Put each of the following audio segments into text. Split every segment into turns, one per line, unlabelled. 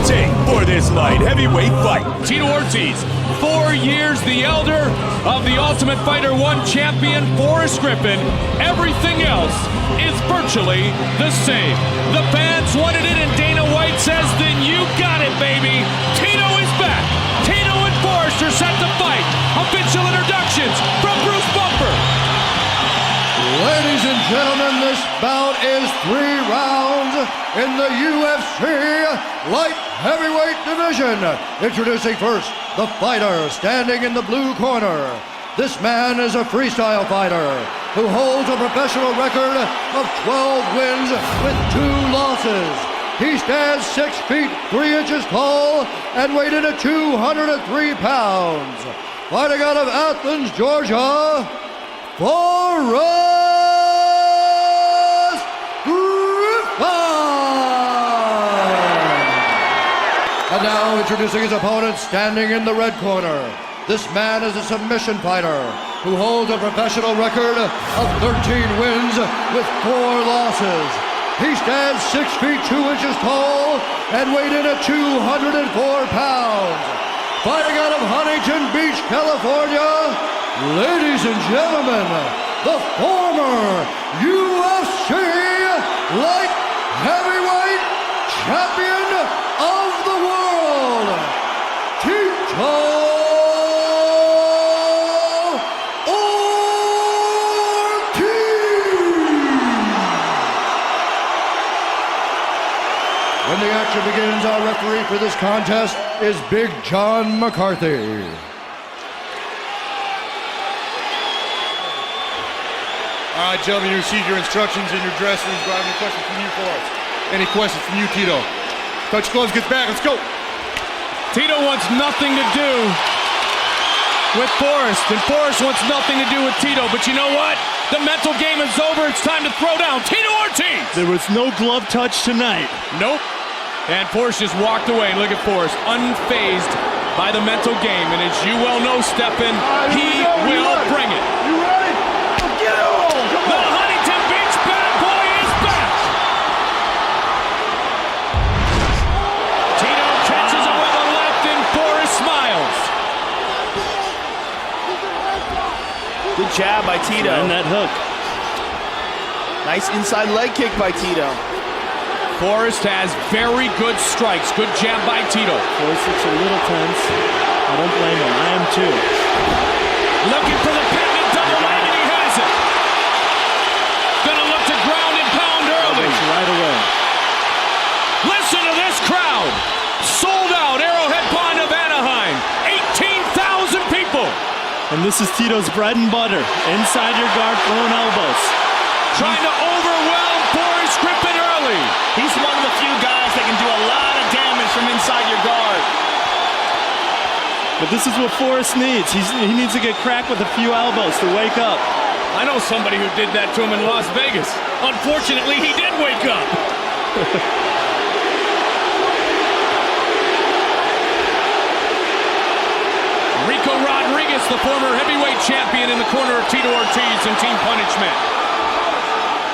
tape for this light heavyweight fight.
Tito Ortiz, 4 years the elder of the Ultimate Fighter 1 champion, Forrest Griffin. Everything else is virtually the same. The fans wanted it, and Dana White says, then you got it, baby. Tito is back. Tito and Forrest are set to fight. Official introductions from Bruce Bumper.
Ladies and gentlemen, this bout is 3 rounds in the UFC light heavyweight division. Introducing first, the fighter standing in the blue corner. This man is a freestyle fighter who holds a professional record of 12 wins with 2 losses. He stands 6 feet 3 inches tall and weighed in at 203 pounds. Fighting out of Athens, Georgia, Forrest And now introducing his opponent standing in the red corner. This man is a submission fighter who holds a professional record of 13 wins with 4 losses. He stands 6 feet 2 inches tall and weighed in at 204 pounds. Fighting out of Huntington Beach, California, ladies and gentlemen, the former UFC light heavyweight champion of the world, Tito Ortiz. When the action begins, our referee for this contest is Big John McCarthy.
All right, gentlemen, you received your instructions in your dressing rooms. Do I have any questions from you, Forrest? Any questions from you, Tito? Touch gloves, gets back, let's go.
Tito wants nothing to do with Forrest, and Forrest wants nothing to do with Tito. But you know what? The mental game is over. It's time to throw down Tito Ortiz.
There was no glove touch tonight.
Nope. And Forrest just walked away. Look at Forrest, unfazed by the mental game. And as you well know, Stephen, he will bring it.
You ready? Get on!
The Huntington Beach bad boy is back. Tito catches it with a left, and Forrest smiles.
Good jab by Tito.
And that hook.
Nice inside leg kick by Tito.
Forrest has very good strikes. Good jab by Tito.
Forrest looks a little tense. I don't blame him. I am too.
Looking for the pin and double leg, and he has it. Gonna look to ground and pound early.
Right away.
Listen to this crowd. Sold out Arrowhead Pond of Anaheim. 18,000 people.
And this is Tito's bread and butter. Inside your guard, throwing elbows.
Trying to overwhelm Forrest Griffin early.
He's one of the few guys that can do a lot of damage from inside your guard.
But this is what Forrest needs. He needs to get cracked with a few elbows to wake up.
I know somebody who did that to him in Las Vegas. Unfortunately, he did wake up. Rico Rodriguez, the former heavyweight champion, in the corner of Tito Ortiz in team punishment.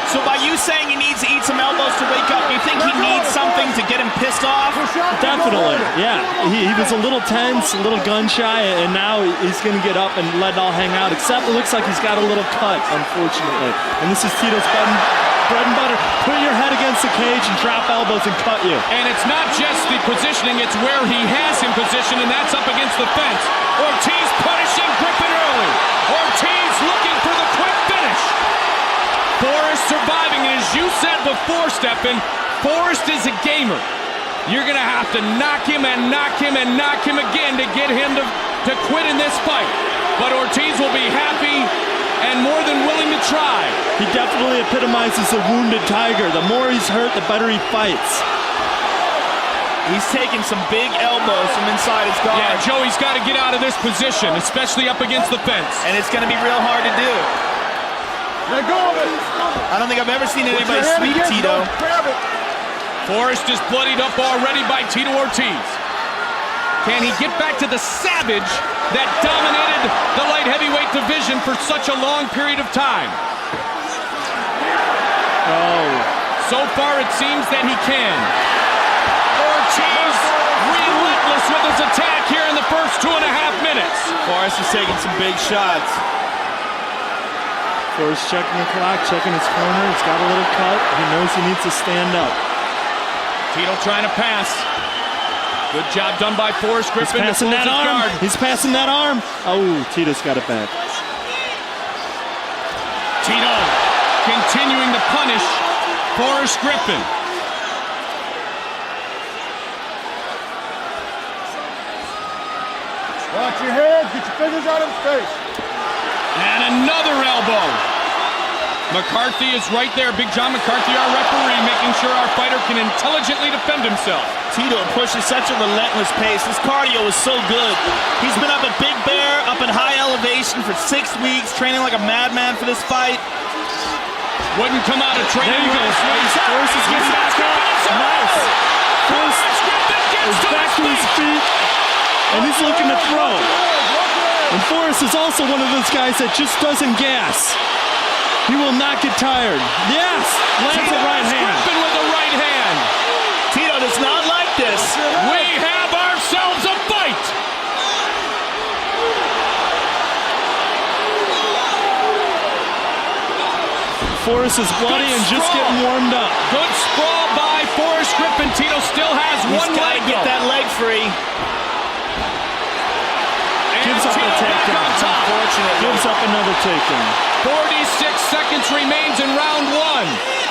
So by you saying he needs to eat some elbows to wake up, you think he needs something to get him pissed off?
Definitely, yeah. He was a little tense, a little gun shy, and now he's going to get up and let it all hang out, except it looks like he's got a little cut, unfortunately. And this is Tito's bread and butter. Put your head against the cage and drop elbows and cut you.
And it's not just the positioning, it's where he has him positioned, and that's up against the fence. Ortiz punishing Griffin early. Ortiz looking for the quick finish. Forrest surviving, and as you said before, Stephen, Forrest is a gamer. You're going to have to knock him and knock him and knock him again to get him to quit in this fight. But Ortiz will be happy and more than willing to try.
He definitely epitomizes a wounded tiger. The more he's hurt, the better he fights.
He's taking some big elbows from inside his guard.
Yeah, Joey's got to get out of this position, especially up against the fence.
And it's going to be real hard to do.
Let go of it!
I don't think I've ever seen anybody sweep Tito.
Forrest is bloodied up already by Tito Ortiz. Can he get back to the savage that dominated the light heavyweight division for such a long period of time?
Oh.
So far, it seems that he can. Ortiz
Forrest is taking some big shots.
Forrest checking the clock, checking his corner. He's got a little cut. He knows he needs to stand up.
Tito trying to pass. Good job done by Forrest Griffin.
He's passing that arm. He's passing that arm. Oh, Tito's got it back.
Tito continuing to punish Forrest Griffin.
Watch your head, get your fingers out of his face.
And another elbow. McCarthy is right there. Big John McCarthy, our referee, making sure our fighter can intelligently defend himself.
Tito pushes such a relentless pace. His cardio is so good. He's been up at Big Bear, up at high elevation for 6 weeks, training like a madman for this fight.
Wouldn't come out of training.
There you go. Forrest is getting back up. Nice. Forrest is back to his feet, and he's looking to throw. And Forrest is also one of those guys that just doesn't gas. He will not get tired. Yes! Lands a right hand.
Griffin with a right hand.
Tito does not like this.
We have ourselves a fight.
Forrest is bloody and just getting warmed up.
Good sprawl by Forrest Griffin. Tito still has one leg.
Get that leg free.
Gives up the takedown.
Unfortunately.
Gives up another takedown.
46 seconds remains in round one.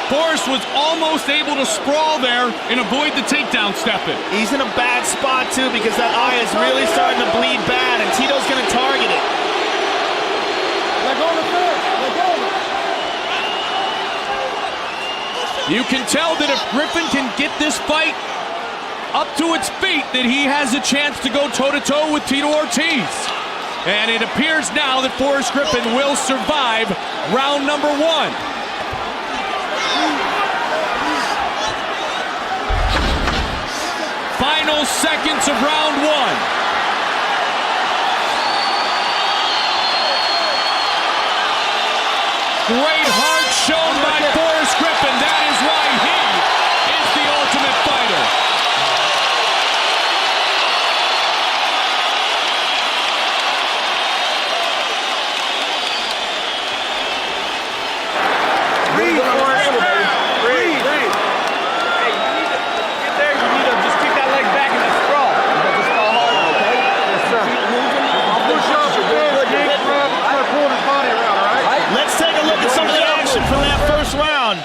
Forrest was almost able to sprawl there and avoid the takedown stepping.
He's in a bad spot too because that eye is really starting to bleed bad, and Tito's going to target it.
Let go of the fence. Let go of it.
You can tell that if Griffin can get this fight up to its feet, that he has a chance to go toe-to-toe with Tito Ortiz. And it appears now that Forrest Griffin will survive round number one. Final seconds of round one. Great heart shown by Forrest Griffin. That is why he is the ultimate fighter.
Breathe, Forrest. Breathe. Hey, you need to get there. You need to just kick that leg back and then sprawl. But just fall hard, okay? Yes, sir. Keep moving.
I'll push up your good leg. Start pulling his body around, all right?
Let's take a look at some of the action from that first round.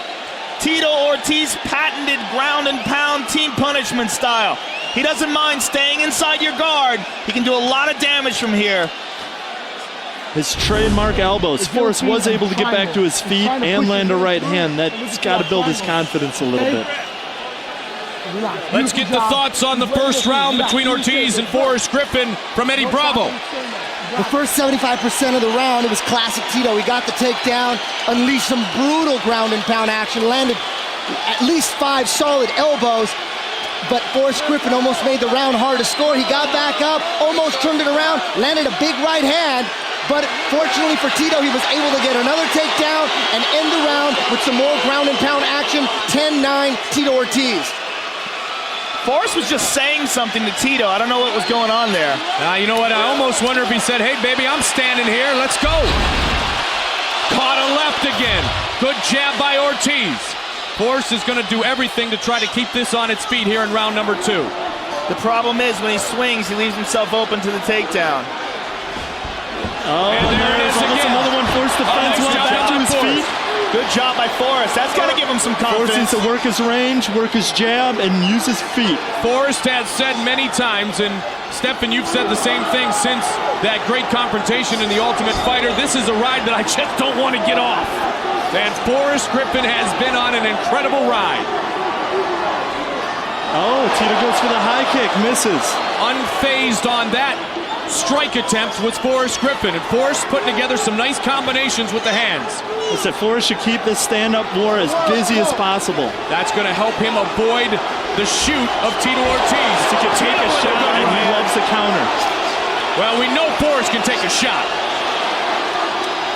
Tito Ortiz patented ground and pound team punishment style. He doesn't mind staying inside your guard. He can do a lot of damage from here.
His trademark elbows. Forrest was able to get back to his feet and land a right hand. That's got to build his confidence a little bit.
Let's get the thoughts on the first round between Ortiz and Forrest Griffin from Eddie Bravo.
The first 75% of the round, it was classic Tito. He got the takedown, unleashed some brutal ground and pound action, landed at least 5 solid elbows, but Forrest Griffin almost made the round hard to score. He got back up, almost turned it around, landed a big right hand, but fortunately for Tito, he was able to get another takedown and end the round with some more ground and pound action. 10-9, Tito Ortiz.
Forrest was just saying something to Tito. I don't know what was going on there.
You know what? I almost wonder if he said, hey, baby, I'm standing here. Let's go. Caught a left again. Good jab by Ortiz. Forrest is going to do everything to try to keep this on its feet here in round number two.
The problem is when he swings, he leaves himself open to the takedown.
Oh, and there it is again. Another one. Forced the fence back to his feet.
Good job by Forrest. That's got to give him some confidence.
Forrest needs to work his range, work his jab, and use his feet.
Forrest has said many times, and Stephan, you've said the same thing since that great confrontation in The Ultimate Fighter. This is a ride that I just don't want to get off. And Forrest Griffin has been on an incredible ride.
Oh, Tito goes for the high kick, misses.
Unfazed on that strike attempt was Forrest Griffin, and Forrest putting together some nice combinations with the hands.
I said Forrest should keep this stand-up war as busy as possible.
That's going to help him avoid the shoot of Tito Ortiz.
He can take a shot, and he loves the counter.
Well, we know Forrest can take a shot,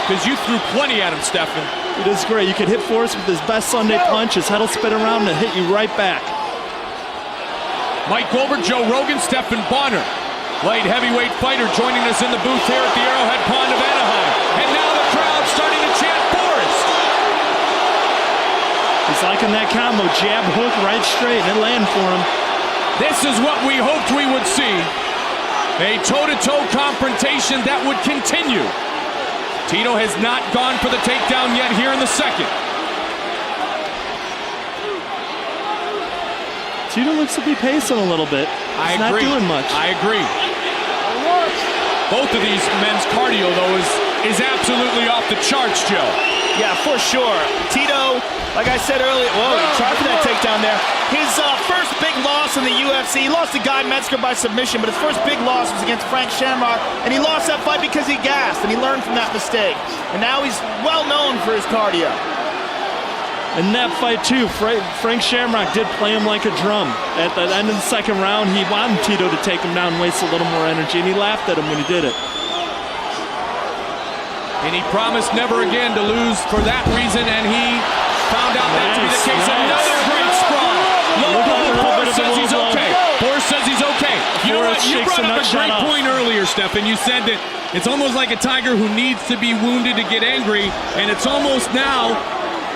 because you threw plenty at him, Stephan.
He does great. You can hit Forrest with his best Sunday punch. His head will spin around and hit you right back.
Mike Goldberg, Joe Rogan, Stephan Bonner. Light heavyweight fighter joining us in the booth here at the Arrowhead Pond of Anaheim. And now the crowd starting to chant Forrest.
He's liking that combo. Jab, hook, right straight, and it landed for him.
This is what we hoped we would see. A toe-to-toe confrontation that would continue. Tito has not gone for the takedown yet here in the second.
Tito looks to be pacing a little bit. He's not doing much.
I agree. Both of these men's cardio, though, is absolutely off the charts, Joe.
Yeah, for sure. Tito, like I said earlier, whoa, he tried for that takedown there. His first big loss in the UFC, he lost to Guy Metzger by submission, but his first big loss was against Frank Shamrock, and he lost that fight because he gassed, and he learned from that mistake. And now he's well known for his cardio.
In that fight, too, Frank Shamrock did play him like a drum. At the end of the second round, he wanted Tito to take him down and waste a little more energy, and he laughed at him when he did it.
And he promised never again to lose for that reason, and he found out that to be the case. Another great sprawl. Forrest says he's okay. Forrest says he's okay. You know what? You brought up a great point earlier, Stephan. You said that it's almost like a tiger who needs to be wounded to get angry, and it's almost now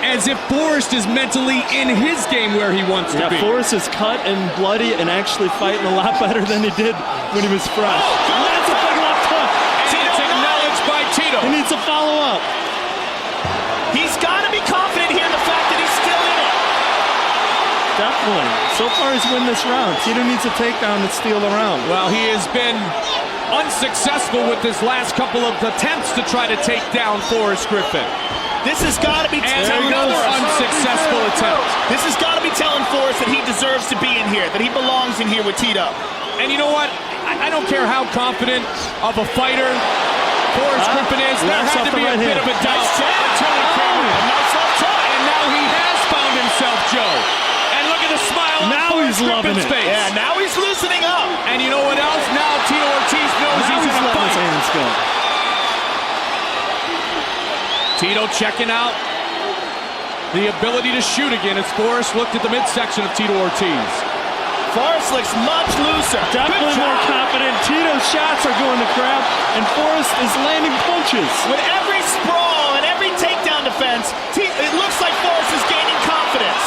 as if Forrest is mentally in his game where he wants to be.
Forrest is cut and bloody and actually fighting a lot better than he did when he was fresh. That's a big left hook.
And it's acknowledged by Tito.
He needs to follow up.
He's got to be confident here in the fact that he's still in it.
Definitely. So far he's win this round. Tito needs a takedown to steal the round.
Well, he has been unsuccessful with his last couple of attempts to try to take down Forrest Griffin.
This has got to be
another unsuccessful attempt.
This has got to be telling Forrest that he deserves to be in here, that he belongs in here with Tito.
And you know what? I don't care how confident of a fighter Forrest Griffin is. There had to be a bit of a doubt until he came in. And now he has found himself, Joe. And look at the smile on Forrest Griffin's face.
Yeah, now he's loosening up.
And you know what else? Now Tito Ortiz knows he's in a fight.
His hands go.
Tito checking out the ability to shoot again as Forrest looked at the midsection of Tito Ortiz.
Forrest looks much looser.
Definitely more confident. Tito's shots are going to crap, and Forrest is landing punches.
With every sprawl and every takedown defense, it looks like Forrest is gaining confidence.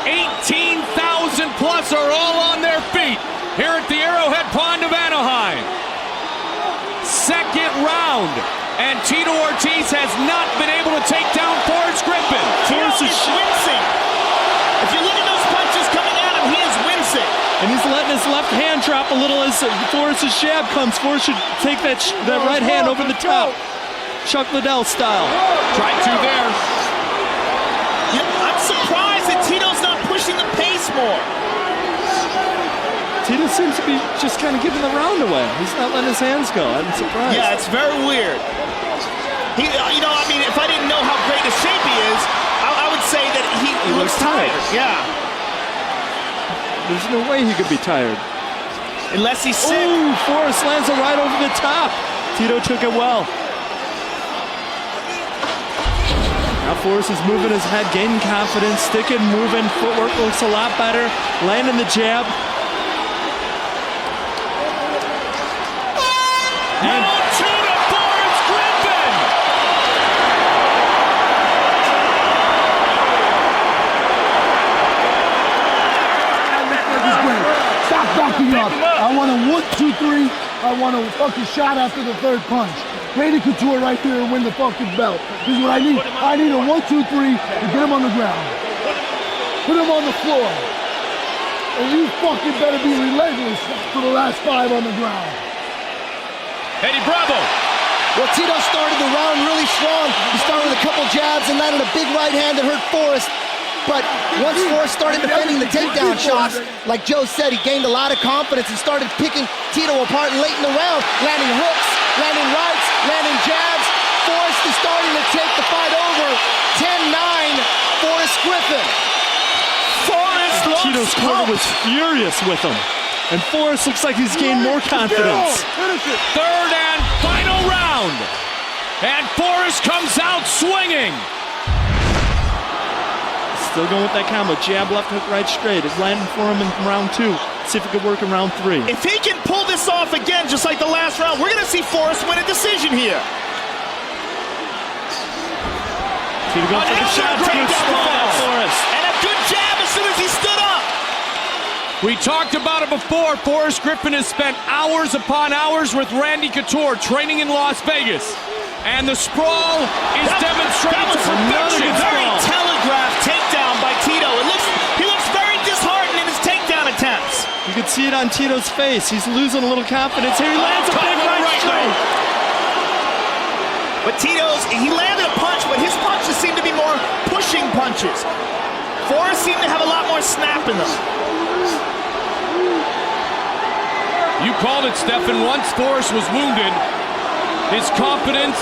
18,000 plus are all on their feet here at the Arrowhead Pond of Anaheim. Second round. And Tito Ortiz has not been able to take down Forrest Griffin.
Forrest is wincing. If you look at those punches coming at him, he is wincing.
And he's letting his left hand drop a little as Forrest's jab comes. Forrest should take that right hand over the top. Chuck Liddell style.
Tried to there.
I'm surprised that Tito's not pushing the pace more.
Tito seems to be just kind of giving the round away. He's not letting his hands go. I'm surprised.
Yeah, it's very weird. He, you know, I mean, if I didn't know how great a shape he is, I would say that he looks tired. Yeah.
There's no way he could be tired.
Unless he's sick.
Ooh, Forrest lands it right over the top. Tito took it well. Now Forrest is moving his head, gaining confidence, sticking, moving. Footwork looks a lot better. Landing the jab.
Round two to Forrest Griffin.
Stop backing up. I want a 1, 2, 3. I want a fucking shot after the third punch. Randy Couture right here and win the fucking belt. This is what I need. I need a 1, 2, 3 to get him on the ground. Put him on the floor. And you fucking better be relentless for the last 5 on the ground.
Eddie Bravo.
Well, Tito started the round really strong. He started with a couple jabs and landed a big right hand that hurt Forrest. But once Forrest started defending the takedown shots, like Joe said, he gained a lot of confidence and started picking Tito apart late in the round, landing hooks, landing rights, landing jabs. Forrest is starting to take the fight over. 10-9, Forrest Griffin.
Tito's corner was furious with him. And Forrest looks like he's gained more confidence.
Third and final round. And Forrest comes out swinging.
Still going with that combo. Jab, left hook, right, straight. It's landing for him in round 2. See if it could work in round 3.
If he can pull this off again, just like the last round, we're going to see Forrest win a decision here.
Tito going for the shot. Good sprawl by Forrest.
And a good jab as soon as he stood up.
We talked about it before. Forrest Griffin has spent hours upon hours with Randy Couture training in Las Vegas. And the sprawl is demonstrated to perfection.
Very telegraphed takedown by Tito. He looks very disheartened in his takedown attempts.
You can see it on Tito's face. He's losing a little confidence here. He lands a big right straight.
But he landed a punch, but his punches seem to be more pushing punches. Forrest seemed to have a lot more snap in them.
You called it, Stefan. Once Forrest was wounded, his confidence,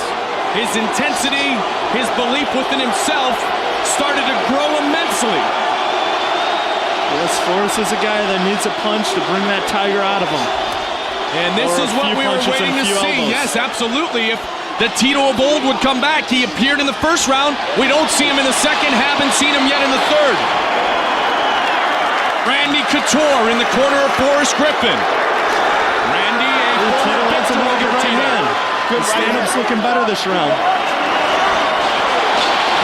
his intensity, his belief within himself started to grow immensely.
Yes, Forrest is a guy that needs a punch to bring that tiger out of him.
And this is what we were waiting to see. Yes, absolutely. If the Tito of old would come back, he appeared in the first round. We don't see him in the second, haven't seen him yet in the third. Randy Couture in the corner of Forrest Griffin. Randy,
Tito lands a really good right hand. Good stand-up's looking better this round.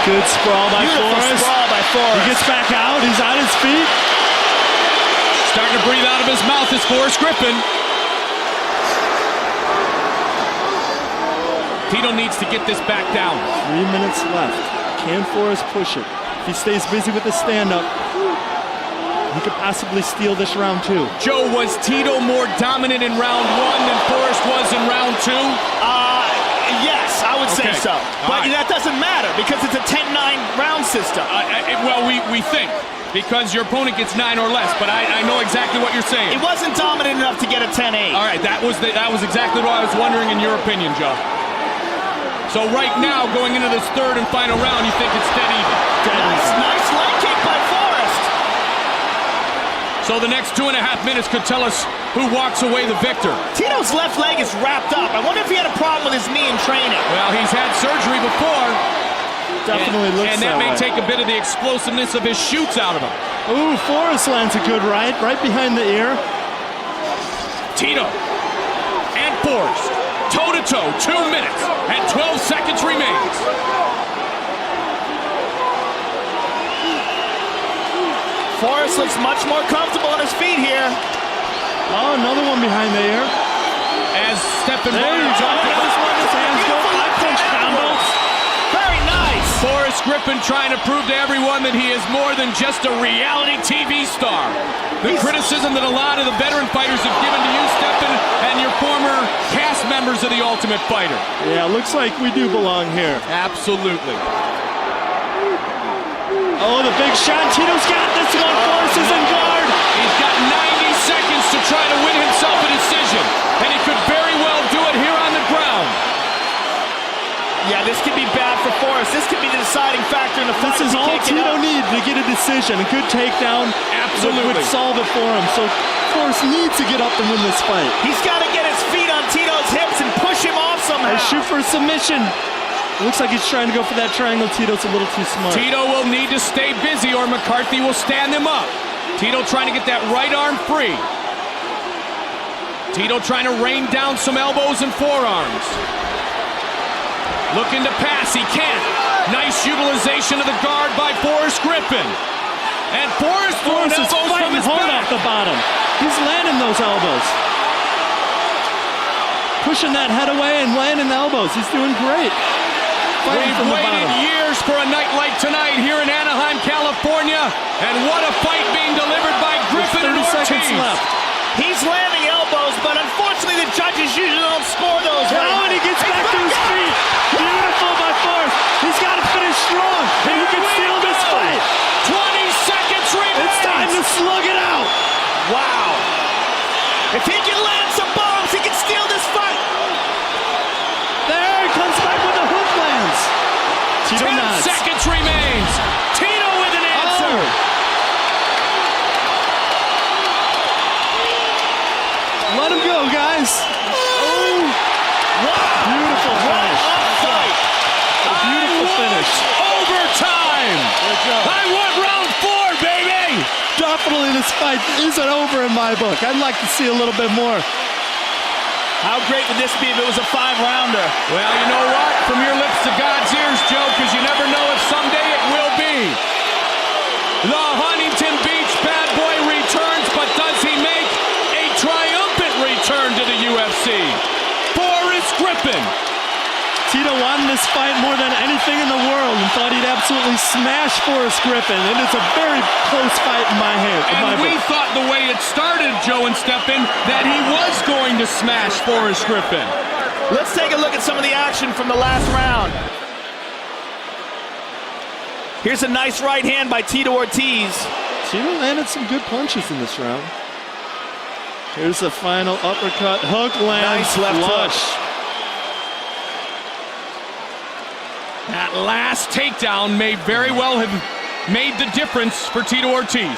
Good sprawl by Forrest.
Sprawl by Forrest.
He gets back out. He's on his feet.
starting to breathe out of his mouth is Forrest Griffin. Tito needs to get this back down.
3 minutes left. Can Forrest push it? If he stays busy with the stand-up, he could possibly steal this round too.
Joe, was Tito more dominant in round one than Forrest was in round two?
Yes, I would say so. But that doesn't matter because it's a 10-9 round system.
Well, we think because your opponent gets 9 or less, but I know exactly what you're saying.
It wasn't dominant enough to get a 10-8.
All right, that was exactly what I was wondering in your opinion, Joe. So right now, going into this third and final round, you think it's dead even?
Nice leg kick by Forrest.
So the next 2.5 minutes could tell us who walks away the victor.
Tito's left leg is wrapped up. I wonder if he had a problem with his knee in training.
Well, he's had surgery before.
Definitely looks
and that may take a bit of the explosiveness of his shoots out of him.
Ooh, Forrest lands a good right behind the ear.
Tito and Forrest, toe-to-toe, 2 minutes and 12 seconds remains.
Forrest looks much more comfortable on his feet here.
Oh, another one behind the ear.
As Stefan
there you go. His hands go. 5-punch combo.
Very nice.
Forrest Griffin trying to prove to everyone that he is more than just a reality TV star. The criticism that a lot of the veteran fighters have given to you, Stefan, and your former cast members of The Ultimate Fighter.
Yeah, looks like we do belong here.
Absolutely.
Oh, the big shot. Tito's got this one. Forrest is in guard.
He's got 90 seconds to try to win himself a decision, and he could very well do it here on the ground.
Yeah, this could be bad for Forrest. This could be the deciding factor in the fight.
This is all Tito needs to get a decision. A good takedown would solve it for him. So Forrest needs to get up and win this fight.
He's got to get his feet on Tito's hips and push him off somehow.
And shoot for a submission. Looks like he's trying to go for that triangle. Tito's a little too smart.
Tito will need to stay busy or McCarthy will stand him up. Tito trying to get that right arm free. Tito trying to rain down some elbows and forearms. Looking to pass, he can't. Nice utilization of the guard by Forrest Griffin. And Forrest
is fighting hard off the bottom. He's landing those elbows. Pushing that head away and landing the elbows. He's doing great.
We've waited years for a night like tonight here in Anaheim, California. And what a fight being delivered by Griffin and Ortiz.
30 seconds left.
He's landing elbows, but unfortunately the judges usually don't score those.
Oh, and he gets back to his feet. Beautiful by Forrest. He's got to finish strong. And he can steal this fight.
20 seconds remains.
It's time to slug it out.
Wow. If he can land some bombs, he can steal this fight.
There, he comes back with the hook lands. Tito
10
nods.
seconds remains. Tito with an answer.
Let him go, guys. Oh.
Wow.
Beautiful finish. A beautiful finish.
Overtime. time. I want round 4, baby.
Definitely this fight isn't over in my book. I'd like to see a little bit more.
How great would this be if it was a 5-rounder?
Well, you know what? From your lips to God's ears, Joe, because you never know if someday it will be. The Huntington Beach bad boy returns, but does he make a triumphant return to the UFC? Forrest Griffin.
Tito wanted this fight more than anything in the world and thought he'd absolutely smash Forrest Griffin. And it's a very close fight in my hand.
And we thought the way it started, Joe and Stephan, that he was going to smash Forrest Griffin.
Let's take a look at some of the action from the last round. Here's a nice right hand by Tito Ortiz.
Tito landed some good punches in this round. Here's the final uppercut. Hook lands.
Nice left
flush.
hook.
That last takedown may very well have made the difference for Tito Ortiz.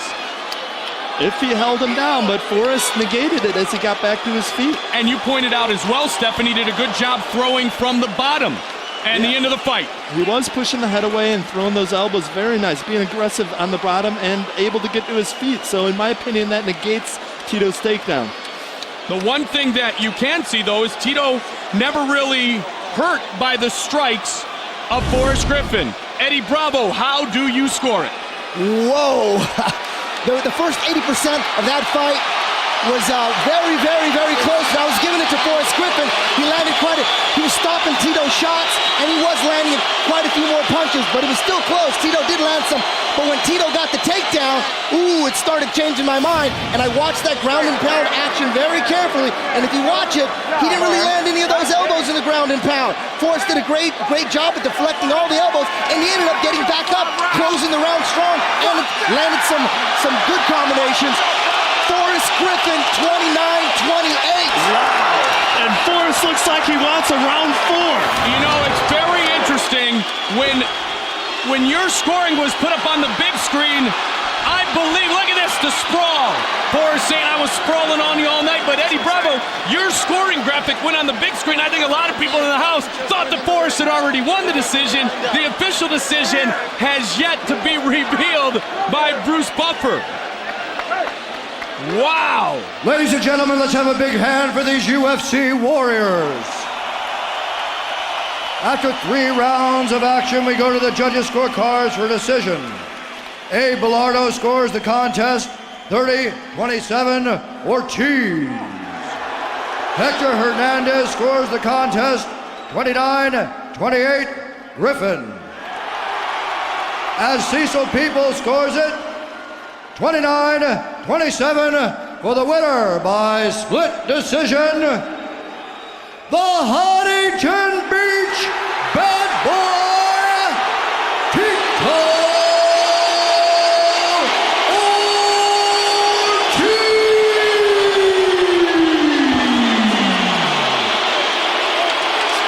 If he held him down, but Forrest negated it as he got back to his feet.
And you pointed out as well, Stephan, he did a good job throwing from the bottom and the end of the fight.
He was pushing the head away and throwing those elbows very nice, being aggressive on the bottom and able to get to his feet. So in my opinion, that negates Tito's takedown.
The one thing that you can see, though, is Tito never really hurt by the strikes of Forrest Griffin. Eddie Bravo, how do you score it?
Whoa. The first 80% of that fight was very, very, very close. I was giving it to Forrest Griffin. He landed he was stopping Tito's shots, and he was landing quite a few more punches, but it was still close. Tito did land some, but when Tito got the takedown, it started changing my mind, and I watched that ground and pound action very carefully, and if you watch it, he didn't really land any of those elbows in the ground and pound. Forrest did a great job at deflecting all the elbows, and he ended up getting back up, closing the round strong, and landed some good combinations. Forrest Griffin, 29-28.
Wow. And Forrest looks like he wants a round 4.
You know, it's very interesting when your scoring was put up on the big screen. I believe, look at this, the sprawl. Forrest saying I was sprawling on you all night, but Eddie Bravo, your scoring graphic went on the big screen. I think a lot of people in the house thought that Forrest had already won the decision. The official decision has yet to be revealed by Bruce Buffer. Wow!
Ladies and gentlemen, let's have a big hand for these UFC warriors. After 3 rounds of action, we go to the judges' scorecards for decision. A. Bilardo scores the contest 30-27 Ortiz. Hector Hernandez scores the contest 29-28 Griffin. As Cecil People scores it 29-27 for the winner by split decision, the